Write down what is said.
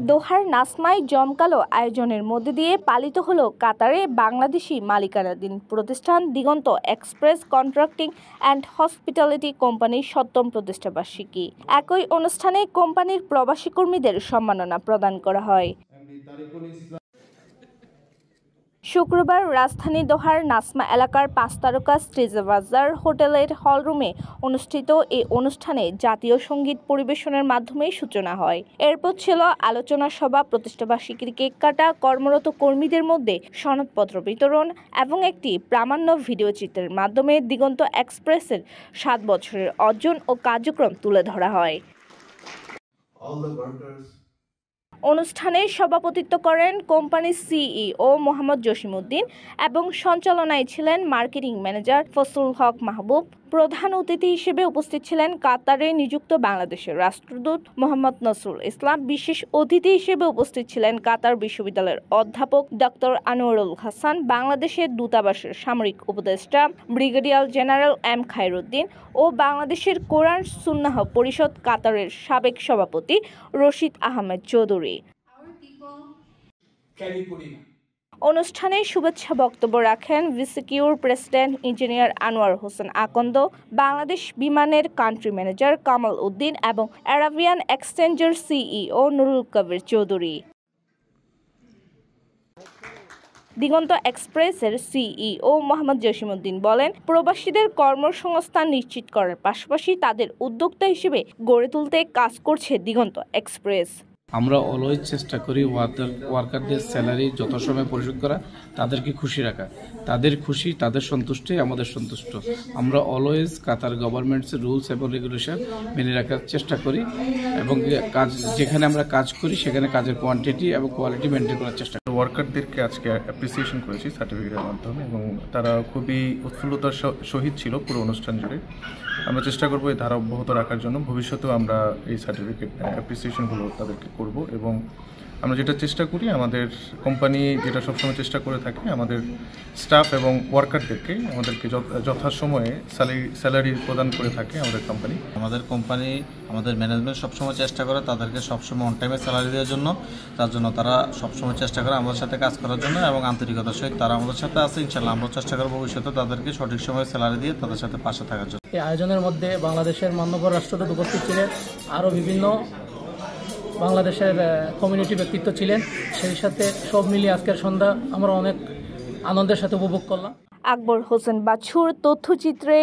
দোহার নাসমায় জমকালো আয়োজনের মধ্যে দিয়ে পালিত হলো কাতারে বাংলাদেশি মালিকানাধীন প্রতিষ্ঠান দিগন্ত এক্সপ্রেস কন্ট্রাক্টিং অ্যান্ড হসপিটালিটি কোম্পানির ৭ম প্রতিষ্ঠাবার্ষিকী। একই অনুষ্ঠানে কোম্পানির প্রবাসী কর্মীদের সম্মাননা প্রদান করা হয়। শুক্রবার রাজধানী দোহার নাসমা এলাকার ৫ তারকা স্ট্রিজবাজার হোটেলের হলরুমে অনুষ্ঠিত এই অনুষ্ঠানে জাতীয় সঙ্গীত পরিবেশনের মাধ্যমে সূচনা হয়। এরপর ছিল আলোচনা সভা, প্রতিষ্ঠাবার্ষিকীর কেক কাটা, কর্মরত কর্মীদের মধ্যে সনদপত্র বিতরণ এবং একটি প্রামাণ্য ভিডিও চিত্রের মাধ্যমে দিগন্ত এক্সপ্রেসের ৭ বছরের অর্জন ও কার্যক্রম তুলে ধরা হয়। অনুষ্ঠানে সভাপতিত্ব করেন কোম্পানির সিইও মোহাম্মদ জসিমউদ্দিন এবং সঞ্চালনায় ছিলেন মার্কেটিং ম্যানেজার ফজলুল হক মাহবুব। প্রধান অতিথি হিসেবে উপস্থিত ছিলেন কাতারে নিযুক্ত বাংলাদেশের রাষ্ট্রদূত মোহাম্মদ নসরুল ইসলাম। বিশেষ অতিথি হিসেবে উপস্থিত ছিলেন কাতার বিশ্ববিদ্যালয়ের অধ্যাপক ডক্টর আনোয়ারুল হাসান, বাংলাদেশের দূতাবাসের সামরিক উপদেষ্টা ব্রিগেডিয়ার জেনারেল এম খায়রুদ্দিন ও বাংলাদেশের কোরআন সুন্নাহ পরিষদ কাতারের সাবেক সভাপতি রশিদ আহমেদ চৌধুরী। অনুষ্ঠানে শুভেচ্ছা বক্তব্য রাখেন ভিসিকিউর প্রেসিডেন্ট ইঞ্জিনিয়ার আনোয়ার হোসেন আকন্দ, বাংলাদেশ বিমানের কান্ট্রি ম্যানেজার কামাল উদ্দিন এবং অ্যারাবিয়ান এক্সচেঞ্জের সিইও নুরুল কবির চৌধুরী। দিগন্ত এক্সপ্রেসের সিইও মোহাম্মদ জসিমউদ্দিন বলেন, প্রবাসীদের কর্মসংস্থান নিশ্চিত করার পাশাপাশি তাদের উদ্যোক্তা হিসেবে গড়ে তুলতে কাজ করছে দিগন্ত এক্সপ্রেস। আমরা অলওয়েজ চেষ্টা করি ওয়ার্কারদের স্যালারি যথাসময়ে পরিশোধ করা, তাদেরকে খুশি রাখা। তাদের খুশি, তাদের সন্তুষ্টি আমাদের সন্তুষ্ট। আমরা অলওয়েজ কাতার গভর্নমেন্টসের রুলস এবং রেগুলেশন মেনে রাখার চেষ্টা করি এবং কাজ যেখানে আমরা কাজ করি সেখানে কাজের কোয়ান্টিটি এবং কোয়ালিটি মেনটেন করার চেষ্টা করি। ওয়ার্কারদেরকে আজকে অ্যাপ্রিসিয়েশন করেছি সার্টিফিকেটের মাধ্যমে এবং তারা খুবই উৎফুল্লতার সহিত ছিল পুরো অনুষ্ঠান জুড়ে। আমরা চেষ্টা করবো এই ধারা অব্যাহত রাখার জন্য। ভবিষ্যতেও আমরা এই সার্টিফিকেট অ্যাপ্রিসিয়েশনগুলো তাদেরকে করব এবং আমরা যেটা চেষ্টা করি, আমাদের কোম্পানি যেটা সবসময় চেষ্টা করে থাকে, আমাদের স্টাফ এবং ওয়ার্কারদেরকে আমাদেরকে যথাসময়ে স্যালারি প্রদান করে থাকে আমাদের কোম্পানি। আমাদের ম্যানেজমেন্ট সবসময় চেষ্টা করে তাদেরকে সবসময় অন টাইমে স্যালারি দেওয়ার জন্য। তার জন্য তারা সবসময় চেষ্টা করে আমাদের সাথে কাজ করার জন্য এবং আন্তরিকতার সহিত তারা আমাদের সাথে আছে। ইনশাআল্লাহ আমরা চেষ্টা করব ভবিষ্যতে তাদেরকে সঠিক সময়ে স্যালারি দিয়ে তাদের সাথে পাশে থাকার জন্য। এই আয়োজনের মধ্যে বাংলাদেশের মাননীয় রাষ্ট্রদূত উপস্থিত ছিলেন, আরও বিভিন্ন বাংলাদেশের কমিউনিটি ব্যক্তিত্ব ছিলেন। সেই সাথে সব মিলিয়ে আজকের সন্ধ্যা আমরা অনেক আনন্দের সাথে উপভোগ করলাম। আকবর হোসেন বাছুর, তথ্যচিত্রে